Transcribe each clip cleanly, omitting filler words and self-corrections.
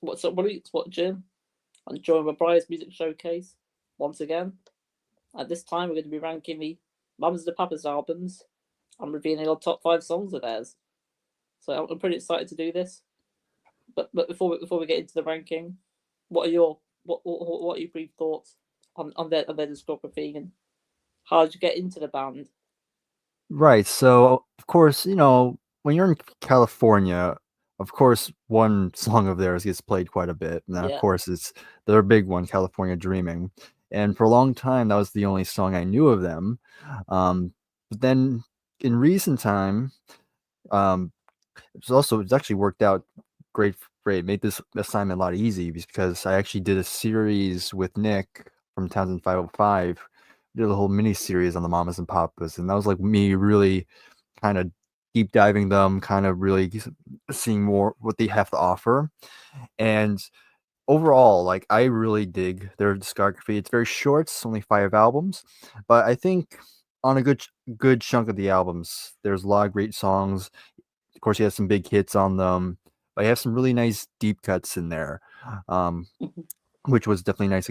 what's up, Willie? It's what, Jim? I'm joined by Bryer's Music Showcase once again. At this time, we're going to be ranking the Mums and the Papas albums and revealing our top 5 songs of theirs. So I'm pretty excited to do this. But before we get into the ranking, what are your brief thoughts on their discography, and how did you get into the band? Right. So, of course, when you're in California, of course, one song of theirs gets played quite a bit. And of Yeah. course, it's their big one, California Dreaming. And for a long time, that was the only song I knew of them. But then in recent time, um, it's actually worked out great. Great, made this assignment a lot easy because I actually did a series with Nick from Townsend 505. We did a whole mini series on the Mamas and Papas, and that was like me really kind of deep diving them, kind of really seeing more what they have to offer. And overall, like I really dig their discography. It's very short, it's only 5 albums, but I think on a good chunk of the albums, there's a lot of great songs. Of course, he has some big hits on them, but he has some really nice deep cuts in there, um, which was definitely nice,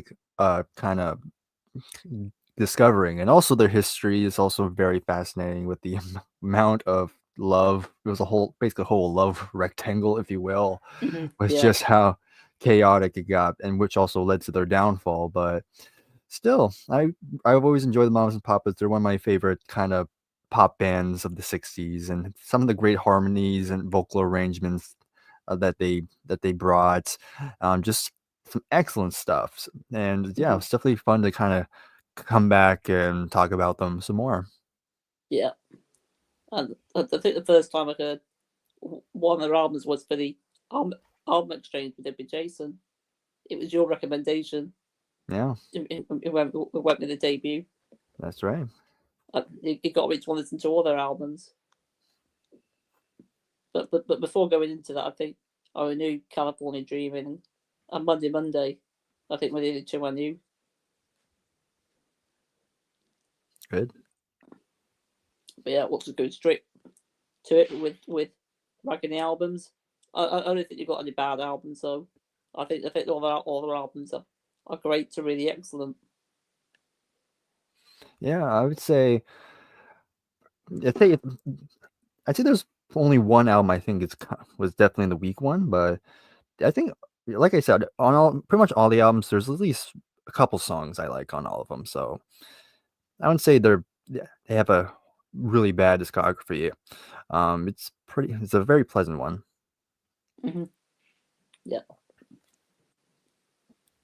kind of discovering. And also, their history is also very fascinating with the amount of love. It was basically a whole love rectangle, if you will, with Yeah. just how chaotic it got, and which also led to their downfall. But still, I've always enjoyed the Mamas and Papas. They're one of my favorite kind of pop bands of the '60s, and some of the great harmonies and vocal arrangements that they brought, just some excellent stuff. And yeah, it's definitely fun to kind of come back and talk about them some more. Yeah. And I think the first time I heard one of their albums was for the album, album exchange we did with Jason. It was your recommendation. Yeah, It went with the debut. that's right. It got me to want to listen to all their albums. But before going into that, I think I knew California Dreaming and Monday. I think were the only two I knew. Good. But yeah, let's just go straight to it with ranking the albums. I don't think you've got any bad albums, so I think all their albums are great to really excellent. Yeah, I would say I think I'd say there's only one album I think was definitely the weak one, but I think, like I said, on pretty much all the albums, there's at least a couple songs I like on all of them. So I wouldn't say they have a really bad discography. It's a very pleasant one. Mm-hmm. Yeah.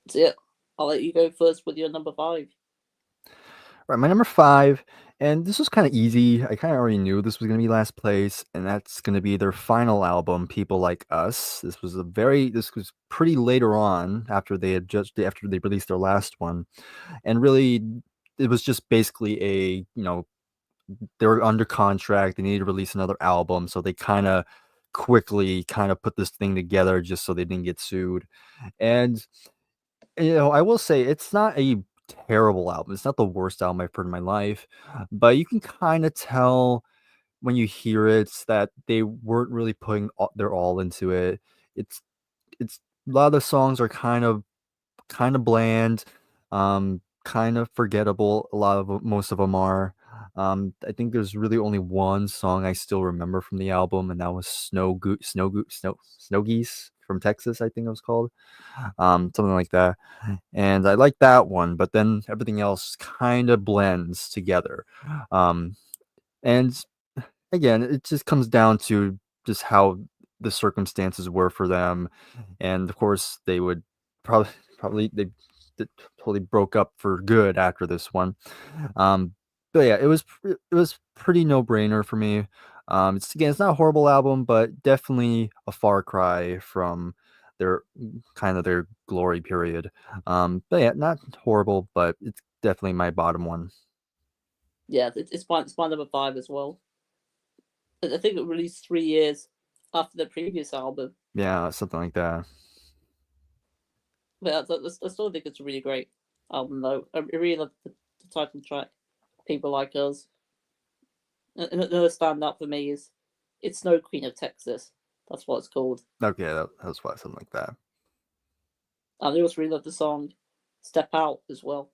So yeah, I'll let you go first with your number 5. Right, my number 5, and this was kind of easy. I kind of already knew this was gonna be last place, and that's gonna be their final album, People Like Us. This was pretty later on after they released their last one, and really, it was just basically they were under contract. They needed to release another album, so they kind of quickly kind of put this thing together just so they didn't get sued. And I will say it's not a terrible album. It's not the worst album I've heard in my life, but you can kind of tell when you hear it that they weren't really putting their all into it. It's it's a lot of the songs are kind of bland, kind of forgettable. Most of them are. I think there's really only one song I still remember from the album, and that was Snow Geese from Texas, I think it was called, something like that. And I like that one, but then everything else kind of blends together. Um, and again, it just comes down to just how the circumstances were for them, and of course they would probably probably they totally broke up for good after this one. um but yeah, it was pretty no brainer for me. It's not a horrible album, but definitely a far cry from their kind of their glory period. But yeah, not horrible, but it's definitely my bottom one. Yeah, it's my number 5 as well. I think it released 3 years after the previous album. Yeah, something like that. But I still think it's a really great album, though. I really love the title track, "People Like Us." And another standout for me is "It's Snow Queen of Texas." That's what it's called. Okay, that was why something like that. And I also really love the song "Step Out" as well.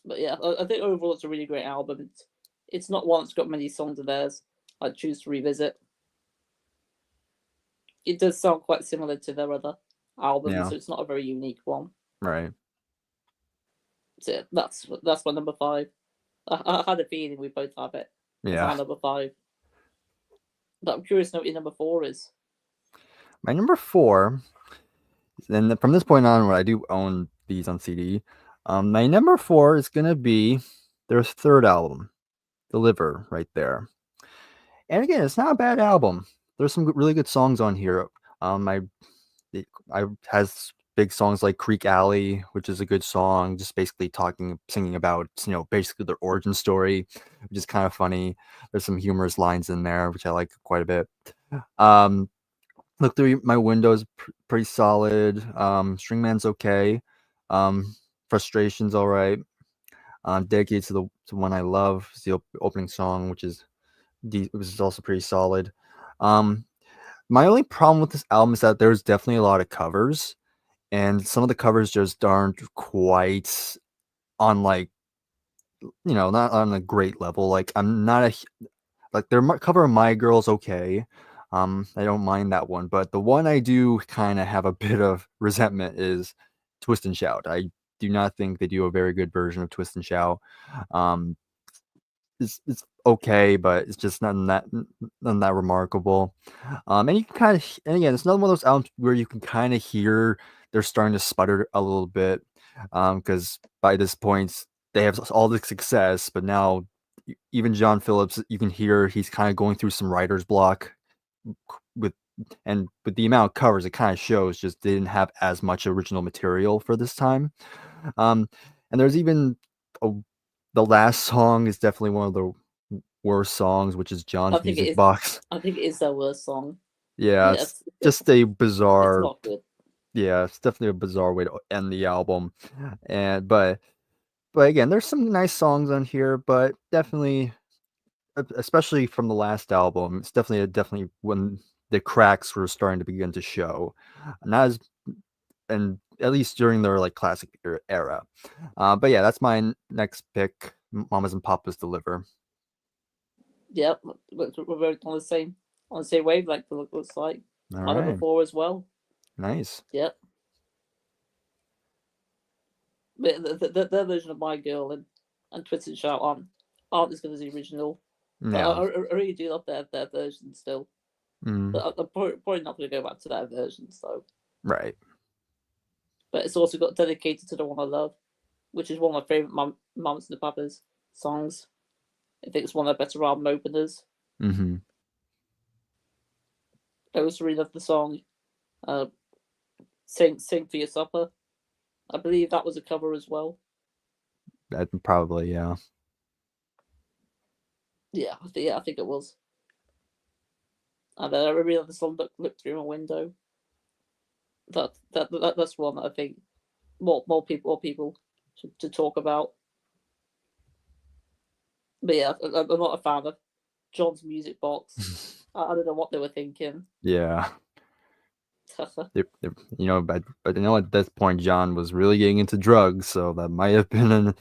But yeah, I think overall it's a really great album. It's not one that's got many songs of theirs I'd choose to revisit. It does sound quite similar to their other albums, Yeah, so it's not a very unique one. right. So yeah, that's my number five. I had a feeling we both have it as Yeah. our number five. But I'm curious to know what your number four is. My number four, and from this point on, where I do own these on CD, my number four is gonna be their third album, Deliver, right there. And again, it's not a bad album. There's some really good songs on here. I I has big songs like Creek Alley, which is a good song, just basically singing about, basically their origin story, which is kind of funny. There's some humorous lines in there, which I like quite a bit. Um, Look Through My Window is pretty solid. Stringman's okay. Um, Frustration's all right. Dedicated to the one I love is the opening song, which is also pretty solid. Um, my only problem with this album is that there's definitely a lot of covers, and some of the covers just aren't quite on, like, not on a great level. Like, I'm not like, their cover of My Girl's okay. I don't mind that one, but the one I do kind of have a bit of resentment is Twist and Shout. I do not think they do a very good version of Twist and Shout. Um, it's okay, but it's just none that remarkable. And you can kind of, and again, it's another one of those albums where you can kind of hear they're starting to sputter a little bit, because by this point they have all the success, but now even John Phillips, you can hear he's kind of going through some writer's block with, and with the amount of covers, it kind of shows just they didn't have as much original material for this time. Um, and there's even a, the last song is definitely one of the worst songs, which is I John's think it Music is. Box. I think it is their worst song. Yeah, Yeah, it's just a it's bizarre. not good. Yeah, it's definitely a bizarre way to end the album. And but again, there's some nice songs on here, but definitely, especially from the last album, it's definitely when the cracks were starting to begin to show. Not as and at least during their, like, classic era. But yeah, that's my next pick. Mamas and Papas Deliver. Yep, we're both on the same wavelength. It looks like All my number right, four as well. nice. Yep, but their version of My Girl and Twist and Shout aren't as good as the original. But Yeah. I really do love their version still. Mm, But I'm probably not going to go back to that version. So, right. but it's also got Dedicated to the One I Love, which is one of my favorite Mamas and the Papas songs. I think it's one of their better album openers. Mm-hmm. I also really love the song uh, Sing for Your Supper." I believe that was a cover as well. That probably, yeah. Yeah, I think it was. And I really love the song Look Through My Window." That's one that I think more people should talk about. But yeah, I'm not a fan of John's Music Box. I don't know what they were thinking. Yeah. But at this point, John was really getting into drugs, so that might have been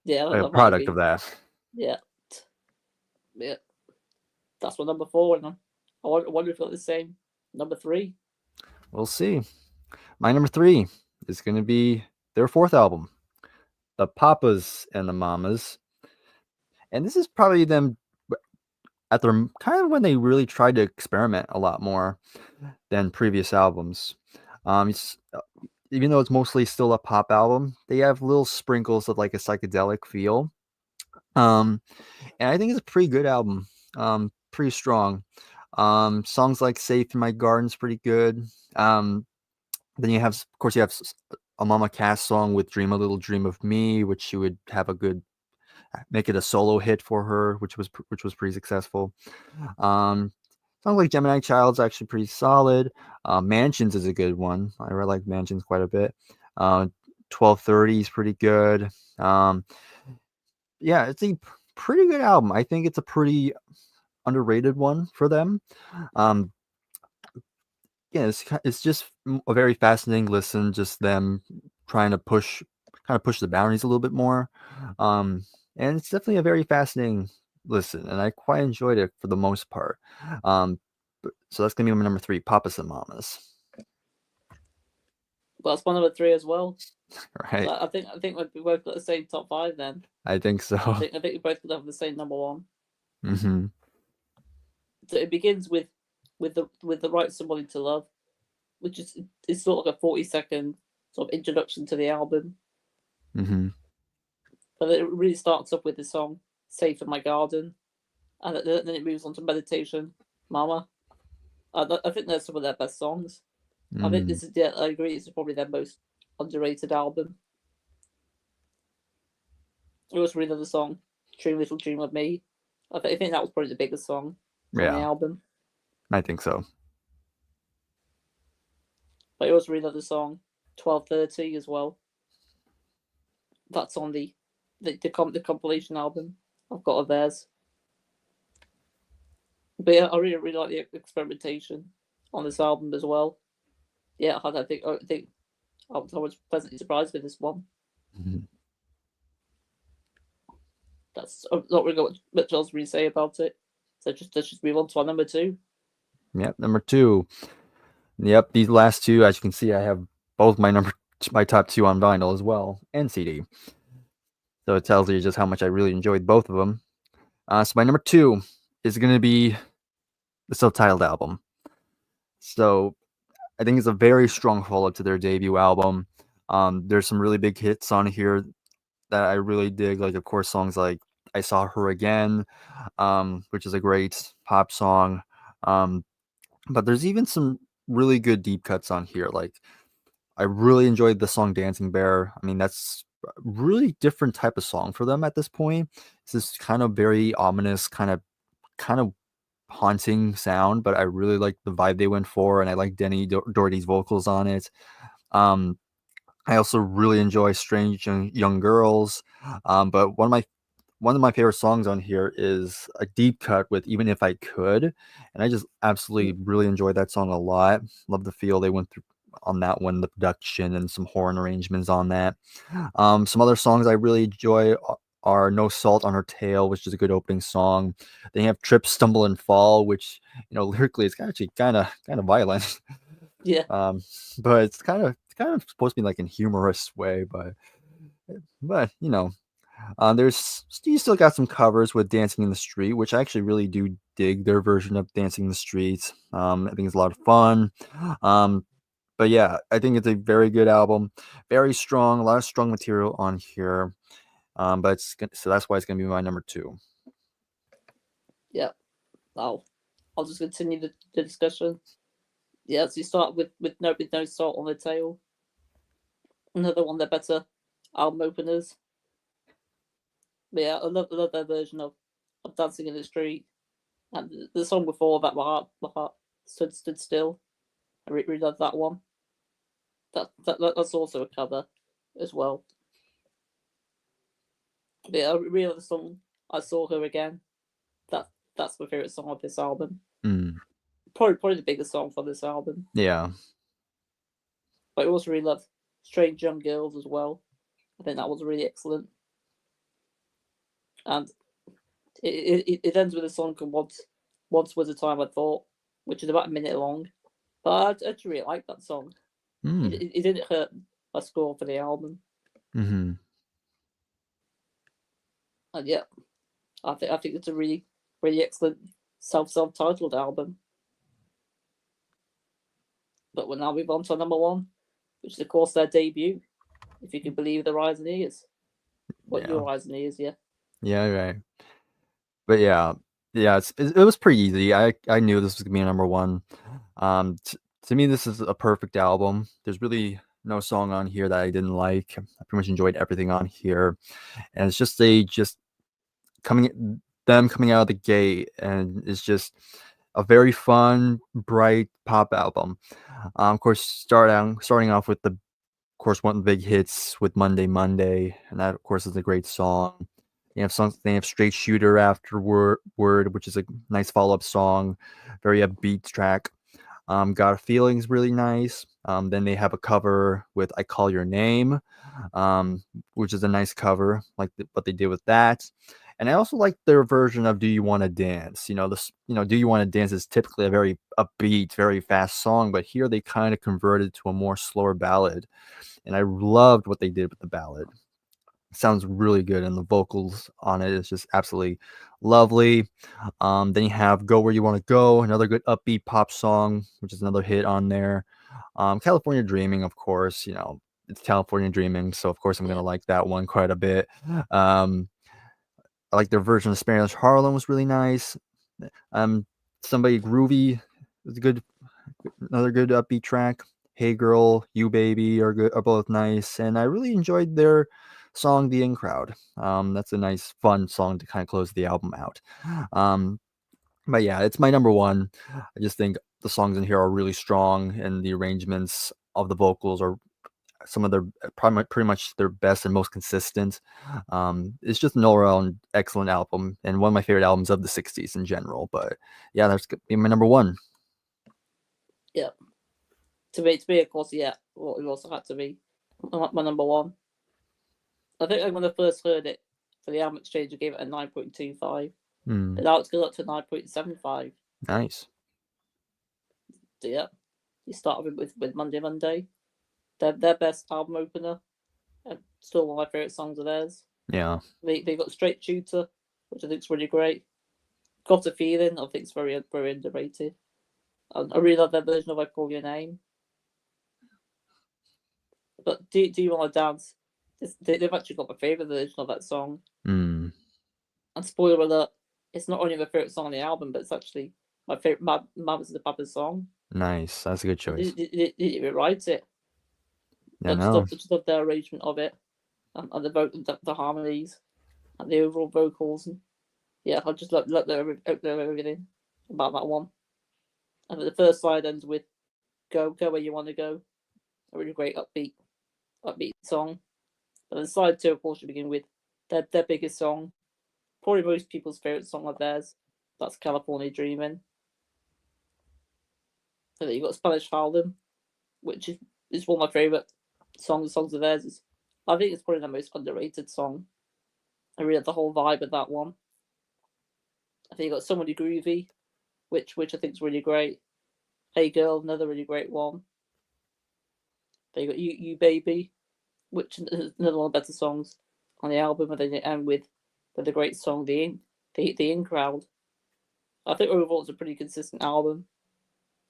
Yeah, a that might have product of been. that. Yeah, yeah. That's my number four, and I wonder if it's the same. Number three. We'll see. My number three is going to be their fourth album, The Papas and the Mamas. And this is probably them at their kind of when they really tried to experiment a lot more than previous albums. Even though it's mostly still a pop album, they have little sprinkles of, like, a psychedelic feel. Um, and I think it's a pretty good album. Pretty strong. Songs like "Safe in My Garden's" pretty good. Then of course, you have a Mama Cass song with "Dream a Little Dream of Me," which she would have a good make it a solo hit for her, which was pretty successful. Um, Songs like "Gemini Child's" actually pretty solid. "Mansions" is a good one. I really like "Mansions" quite a bit. 12:30 is pretty good. Um, yeah, it's a pretty good album. I think it's a pretty underrated one for them. Um, yeah, it's just a very fascinating listen. Just them trying to kind of push the boundaries a little bit more, um, and it's definitely a very fascinating listen, and I quite enjoyed it for the most part. Um, so that's gonna be my number three, Papas and Mamas. Well, that's my number three as well. So Right? I think we both got the same top five then. I think so. I think we both could have the same number one. Hmm. So it begins with the right somebody to love, which is it's sort of like a 40-second sort of introduction to the album. Hmm. But it really starts off with the song "Safe in My Garden," and then it moves on to "Meditation," "Mama." I think they're some of their best songs. I think Mm. this is, yeah, I agree. This is probably their most underrated album. I also really love the song "Dream Little Dream of Me." I think that was probably the biggest song on the Yeah, album. I think so. But I also really love the song "12:30" as well. That's on the compilation album I've got of theirs. But yeah, I really like the experimentation on this album as well. Yeah, I think I was pleasantly surprised with this one. Mhm. That's not really got much else to really say about it. So let's just move on to our number two. Yep, number two. Yep, these last two, as you can see, I have both my top two on vinyl as well and CD. So it tells you just how much I really enjoyed both of them. So my number two is going to be the self-titled album. So I think it's a very strong follow-up to their debut album. There's some really big hits on here that I really dig. Like, of course, songs like "I Saw Her Again," which is a great pop song. Um, but there's even some really good deep cuts on here. Like, I really enjoyed the song "Dancing Bear." I mean, that's a really different type of song for them at this point. It's this kind of very ominous, kind of haunting sound, but I really like the vibe they went for, and I like Denny Doherty's vocals on it. Um, I also really enjoy "Strange Young Girls," but one of my favorite songs on here is a deep cut with "Even If I Could," and I just absolutely really enjoyed that song a lot. Love the feel they went through on that one, the production and some horn arrangements on that. Some other songs I really enjoy are "No Salt on Her Tail," which is a good opening song. They have "Trip, Stumble, and Fall," which lyrically is actually kind of violent. Yeah, um, but it's kind of supposed to be like in humorous way, but there's you still got some covers with "Dancing in the Street," which I actually really do dig their version of "Dancing in the Street." I think it's a lot of fun. Um, but yeah, I think it's a very good album, very strong, a lot of strong material on here. But so that's why it's gonna be my number two. yeah. I'll just continue the discussion. Yeah, so you start with no salt on the tail. Another one of their better album openers. But yeah, I love their version of "Dancing in the Street." And the song before that, my heart stood still. I really love that one. That's also a cover as well. But yeah, I really love the song "I Saw Her Again." That that's my favorite song of this album. Mm, Probably the biggest song for this album. yeah, But I also really love "Strange Young Girls" as well. I think that was really excellent. And it ends with a song called Once Was a Time I Thought, which is about a minute long. But I actually really like that song. mm, It didn't hurt my score for the album. mm-hmm. And yeah, I think it's a really excellent self-titled album. But we'll now move on to number one, which is of course their debut. If you can believe the Eyes and Ears. What Yeah, your Eyes and Ears, yeah. yeah, right. But yeah, it was pretty easy. I knew this was gonna be a number one. To me, this is a perfect album. There's really no song on here that I didn't like. I pretty much enjoyed everything on here, and it's just coming coming out of the gate, and it's just a very fun, bright pop album. Of course, starting off with of course, one of the big hits with "Monday Monday," and that of course is a great song. They have "Straight Shooter" afterward, which is a nice follow up song, very upbeat track. Got a Feeling's really nice. Then they have a cover with I Call Your Name, um, which is a nice cover, like what they did with that. And I also like their version of Do You Want to Dance? Do You Want to Dance is typically a very upbeat, very fast song, but here they kind of converted to a more slower ballad. And I loved what they did with the ballad. It sounds really good, and the vocals on it is just absolutely lovely. Then you have Go Where You Want to Go, another good upbeat pop song, which is another hit on there. California Dreaming, of course, it's California Dreaming, so of course I'm going Yeah. to like that one quite a bit. Um, I like their version of Spanish Harlem was really nice. Um, Somebody Groovy is a good, another good upbeat track. Hey Girl, You Baby are both nice, and I really enjoyed their song The In Crowd. That's a nice, fun song to kind of close the album out. Um, but yeah, it's my number one. I just think the songs in here are really strong, and the arrangements of the vocals are some of their probably pretty much their best and most consistent. It's just an all-around excellent album and one of my favorite albums of the '60s in general. But yeah, that's gonna be my number one. Yeah. To me, of course, yeah. Well, it also had to be my number one. I think when I first heard it for the album exchange, I gave it a 9.25. But now it's gone up to 9.75. Nice. So yeah, you start with Monday. Their best album opener, and still one of my favorite songs of theirs. Yeah. They got Straight Shooter, which I think is really great. Got a Feeling, I think it's very underrated. I really love their version of I Call Your Name. But do you want to dance? They've actually got my favorite version of that song. Mm. And spoiler alert, it's not only my favorite song on the album, but it's actually my favorite Mamas and the Papas song. Nice. That's a good choice. They write it. Yeah, no. I just love their arrangement of it, and the harmonies, and the overall vocals, and yeah, I just love everything about that one. And the first side ends with "Go where you want to go," a really great upbeat song. But then side two, of course, you begin with their biggest song, probably most people's favorite song of theirs. That's "California Dreaming." And then you got "Spanish Harlem," which is one of my favorite songs of theirs. I think it's probably the most underrated song. I really love the whole vibe of that one. I think you got "Somebody Groovy," which I think is really great. "Hey Girl," another really great one. Then you got You Baby," which is another one of the better songs on the album, and then you end with the great song the In Crowd. I think overall it's a pretty consistent album.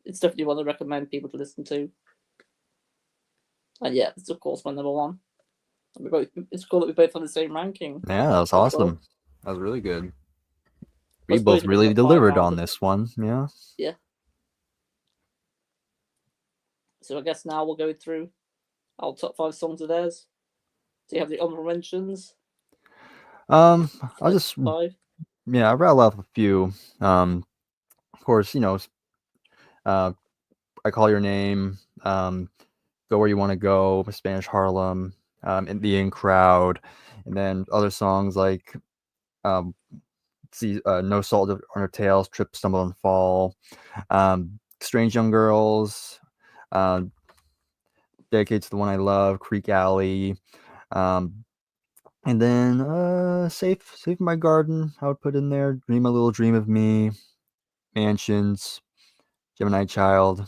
It's definitely one I recommend people to listen to. And yeah, it's of course my number one. It's cool that we both on the same ranking. Yeah, that was As well. awesome. That was really good. I We suppose both you've got really top five delivered on albums. this one. Yeah. Yeah. So I guess now we'll go through our top five songs of theirs. Do you have the honorable mentions? I'll Like just five. I'll rattle off a few. Of course, I Call Your Name, Go Where You Want to Go, Spanish Harlem, and The In Crowd, and then other songs like No Salt on Her Tails, Trip, Stumble, and Fall, Strange Young Girls, um, Dedicated to the One I Love, Creek Alley, um, and then Safe My Garden, I would put in there, Dream a Little Dream of Me, Mansions, Gemini Child,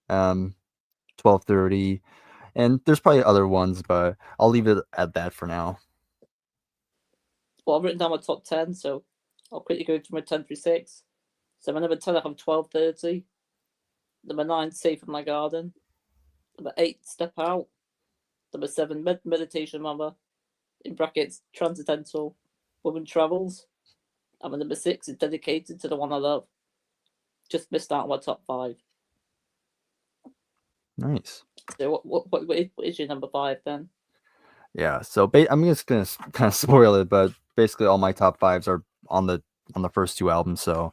12:30. And there's probably other ones, but I'll leave it at that for now. Well, I've written down my top 10, so I'll quickly go through my 10 through 6. So my number 10, I have 12:30. Number 9, Safe in My Garden. Number 8, Step Out. Number 7, Meditation Mama. In brackets, Transcendental Woman Travels. And my number 6 is Dedicated to the One I Love. Just missed out on my top 5. Nice. So what is your number 5 then? Yeah, so I'm just gonna kind of spoil it, but basically all my top fives are on the first two albums, so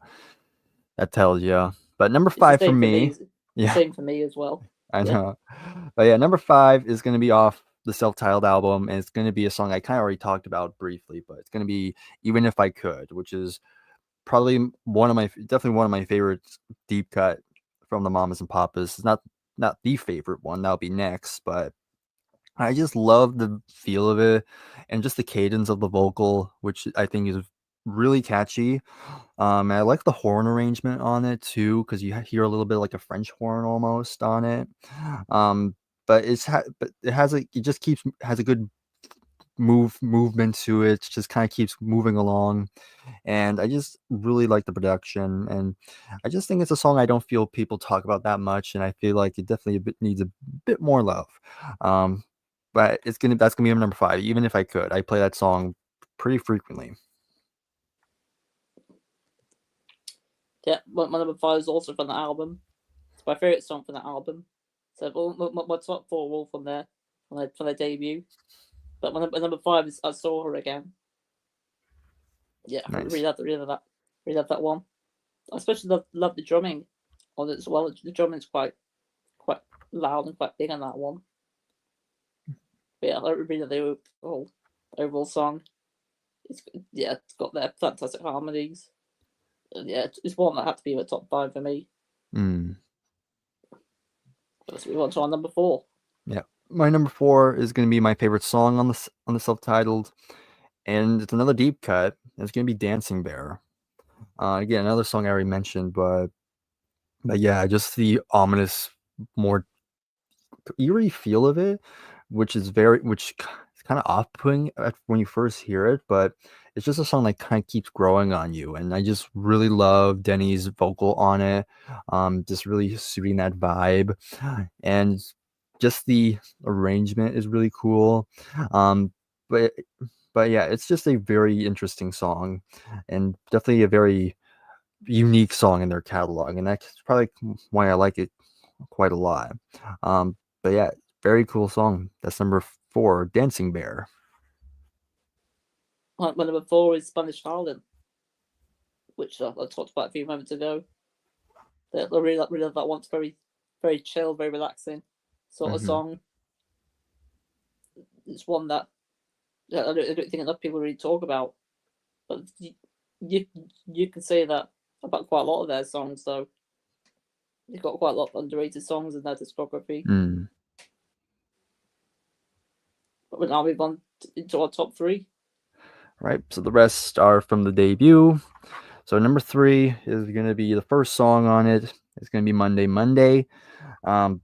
that tells you. But number It's the 5 for same for me, me. The same for me as well. I know. But yeah, number 5 is gonna be off the self-titled album, and it's gonna be a song I kind of already talked about briefly, but it's gonna be Even If I Could, which is probably definitely one of my favorite deep cut from the Mamas and Papas. It's not the favorite one. That'll be next, but I just love the feel of it and just the cadence of the vocal, which I think is really catchy. And I like the horn arrangement on it too, because you hear a little bit like a French horn almost on it. Um, but it has it just keeps has a good movement to it. Just kind of keeps moving along, and I just really like the production, and I just think it's a song I don't feel people talk about that much, and I feel like it definitely needs a bit more love. Um, but that's gonna be my number five. Even if I could, I play that song pretty frequently. Yeah, my number five is also from the album. It's my favorite song from the album. So my top four are all from there, from their debut. But my number five is I Saw Her Again. Yeah, Nice. really love that one. I especially love the drumming on it as well. The drumming's quite loud and quite big on that one. But yeah, I really love the overall song. It's got their fantastic harmonies. And yeah, it's one that had to be in the top five for me. Mm. Let's move on to our number four. Yeah, my number four is gonna be my favorite song on the self-titled, and it's another deep cut. It's gonna be "Dancing Bear." Again, another song I already mentioned, but yeah, just the ominous, more eerie feel of it, which is kind of off-putting when you first hear it, but it's just a song that kind of keeps growing on you, and I just really love Denny's vocal on it, just really suiting that vibe, and just the arrangement is really cool, um, but but yeah, it's just a very interesting song, and definitely a very unique song in their catalog, and that's probably why I like it quite a lot. But yeah, very cool song. That's number four, Dancing Bear. My number four is Spanish Harlem, which I talked about a few moments ago. I really love that one. It's very chill, very relaxing sort of Hmm. song. It's one that I don't think enough people really talk about. But you you can say that about quite a lot of their songs, though. They've got quite a lot of underrated songs in their discography. Mm. But we'll now move on into our top three. Right. So the rest are from the debut. So number three is gonna be the first song on it. It's gonna be Monday Monday. Um,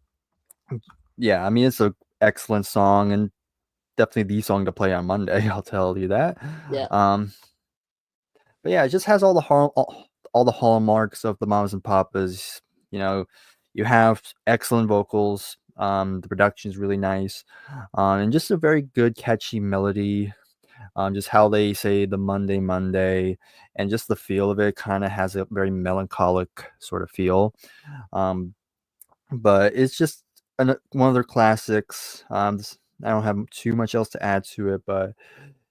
yeah, I mean it's a excellent song and definitely the song to play on Monday. I'll tell you that. Yeah, Um, but yeah, it just has all the hallmarks of the Mamas and Papas. You know, you have excellent vocals. The production is really nice, and just a very good, catchy melody. Just how they say the Monday, Monday, and just the feel of it kind of has a very melancholic sort of feel. Um, but it's just one of their classics. I don't have too much else to add to it, but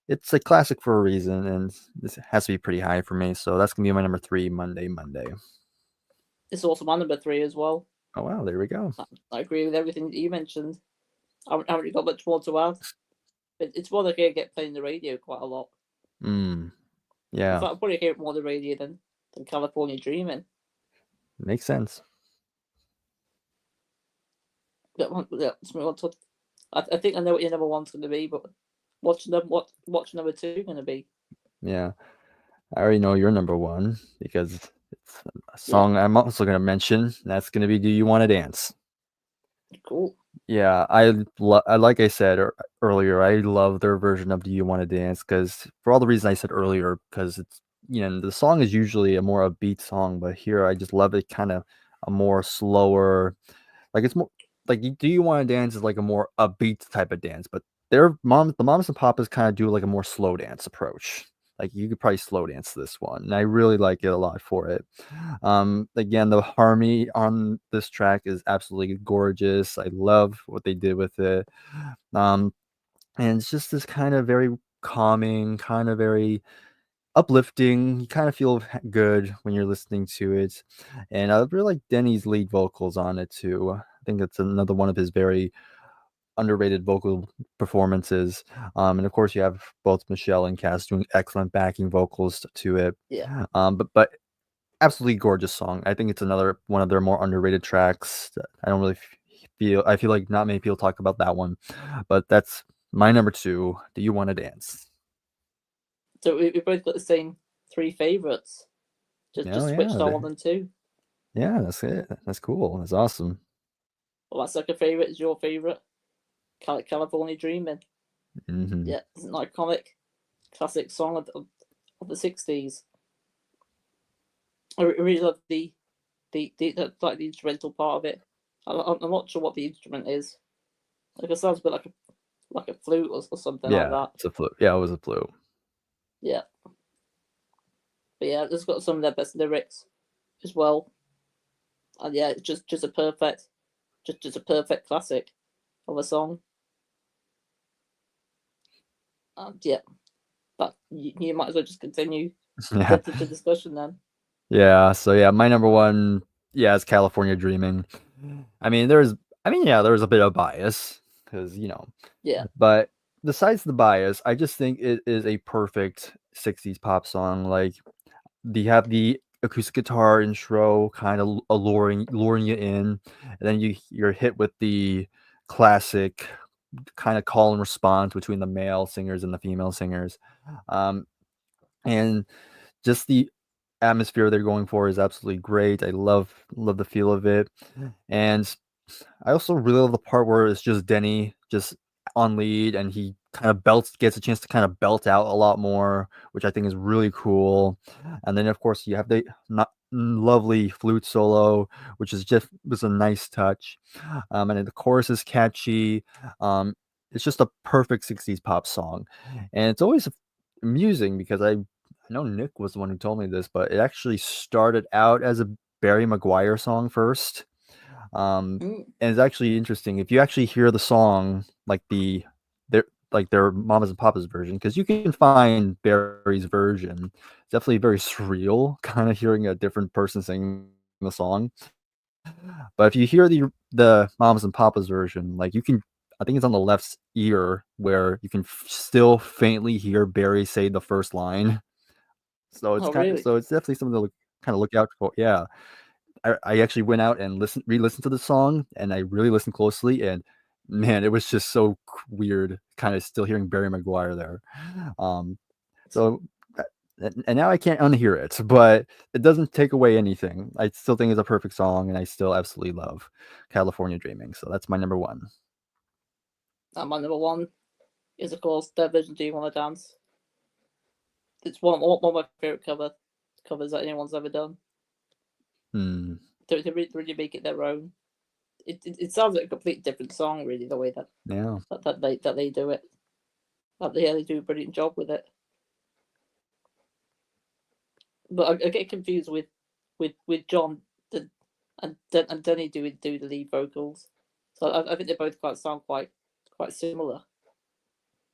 it's a classic for a reason, and this has to be pretty high for me. So that's gonna be my number three, Monday, Monday. it's also my number three as well. Oh wow, there we go. I agree with everything that you mentioned. I haven't really got much more to add. It's one that I get playing the radio quite a lot. Mm, In yeah, fact, I probably hear it more on the radio than California Dreaming. makes sense. Let's move on to. I think I know what your number one's going to be, but what's number two going to be? Yeah, I already know your number one because it's a Yeah, song I'm also gonna mention. That's gonna be "Do You Want to Dance." cool. Yeah, like I said earlier, I love their version of "Do You Want to Dance" because for all the reasons I said earlier, because it's the song is usually a more upbeat song, but here I just love it kind of a more slower, like it's more like "Do You Want to Dance" is like a more upbeat type of dance, but the moms and papas kind of do like a more slow dance approach. Like you could probably slow dance this one, and I really like it a lot for it. Again, the harmony on this track is absolutely gorgeous. I love what they did with it. Um, and it's just this kind of very calming, kind of very uplifting. You kind of feel good when you're listening to it. And I really like Denny's lead vocals on it too. I think it's another one of his very underrated vocal performances. And of course, you have both Michelle and Cass doing excellent backing vocals to it. Yeah, But absolutely gorgeous song. I think it's another one of their more underrated tracks. I don't really feel. I feel like not many people talk about that one, but that's my number two. Do you want to dance? So we both got the same three favorites. Oh Just yeah, switched on one and two. yeah. That's it. That's cool. That's awesome. Well, my second favorite is your favorite, California Dreaming. Hmm. Yeah, it's an iconic classic song of the '60s. I really love the like the instrumental part of it. I'm not sure what the instrument is. Like it sounds a bit like a flute or something like Yeah, that. it's a flute. Yeah, it was a flute. Yeah, but yeah, it's got some of their best lyrics as well. And yeah, it's just a perfect just a perfect classic of a song. And yeah, but you might as well just continue Yeah, the discussion then. yeah. So yeah, my number one. Yeah, is California Dreaming. I mean, there's. I mean, yeah, there was a bit of bias because Yeah. but besides the bias, I just think it is a perfect '60s pop song. Like, you have the acoustic guitar intro kind of luring you in, and then you're hit with the classic kind of call and response between the male singers and the female singers, um, and just the atmosphere they're going for is absolutely great. I love the feel of it, and I also really love the part where it's just Denny just on lead and he kind of gets a chance to kind of belt out a lot more, which I think is really cool. And then of course you have the not lovely flute solo, which is just was a nice touch. And then the chorus is catchy. It's just a perfect '60s pop song, and it's always amusing because I know Nick was the one who told me this, but it actually started out as a Barry Maguire song first. Mm. And it's actually interesting if you actually hear the song, like their Mamas and Papas version, because you can find Barry's version. It's definitely very surreal, kind of hearing a different person sing the song. But if you hear the Mamas and Papas version, like you can, I think it's on the left ear where you can still faintly hear Barry say the first line. Oh really? So it's definitely something to kind of look out for. Yeah. I actually went out and re-listened to the song, and I really listened closely, and man, it was just so weird, kind of still hearing Barry Maguire there. Um, so, and now I can't unhear it, but it doesn't take away anything. I still think it's a perfect song, and I still absolutely love California Dreaming. So that's my number one. And my number one is of course their version "Do You Want to Dance." It's one of my favorite covers that anyone's ever done. Hmm. They really make it their own. It sounds like a completely different song, really, the way Yeah. that they do it. They do a brilliant job with it. But I get confused with John and Denny do the lead vocals. So I think they both sound quite similar.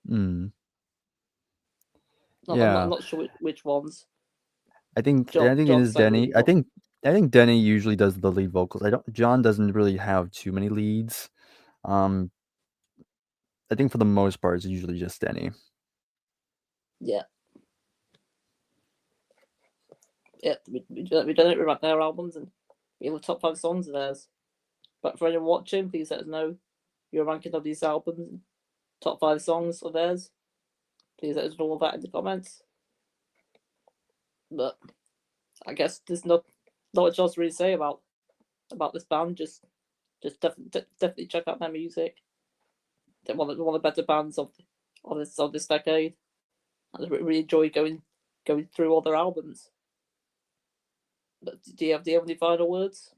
Hmm. I'm Yeah. not sure which ones I think it John is sang Denny. lead on. I think Denny usually does the lead vocals. I don't. John doesn't really have too many leads. Um, I think for the most part, it's usually just Denny. Yeah, yeah. We done it with their albums and we have the top five songs of theirs. But for anyone watching, please let us know your ranking of these albums, top five songs of theirs. Please let us know all that in the comments. But I guess there's not much else to really say about this band. Just definitely check out their music. They're one of the better bands of this decade. And I really enjoy going through all their albums. But do you have any final words?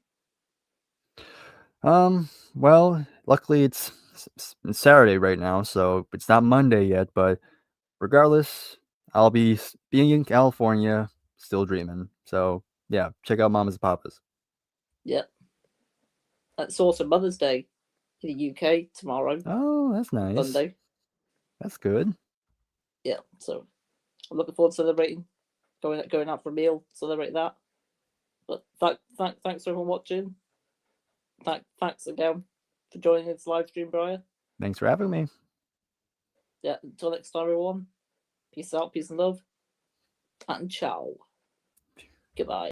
Well, luckily it's Saturday right now, so it's not Monday yet. But regardless, I'll be being in California, still dreaming. So yeah, check out Mamas and Papas. Yeah. It's also Mother's Day in the UK tomorrow, Oh, that's nice. Sunday. That's good. Yeah. So I'm looking forward to celebrating going out for a meal, celebrate that. But thanks for everyone watching. Thanks again for joining this live stream, Bryer. Thanks for having me. Yeah, until next time, everyone. Peace out, peace and love, and ciao. Goodbye.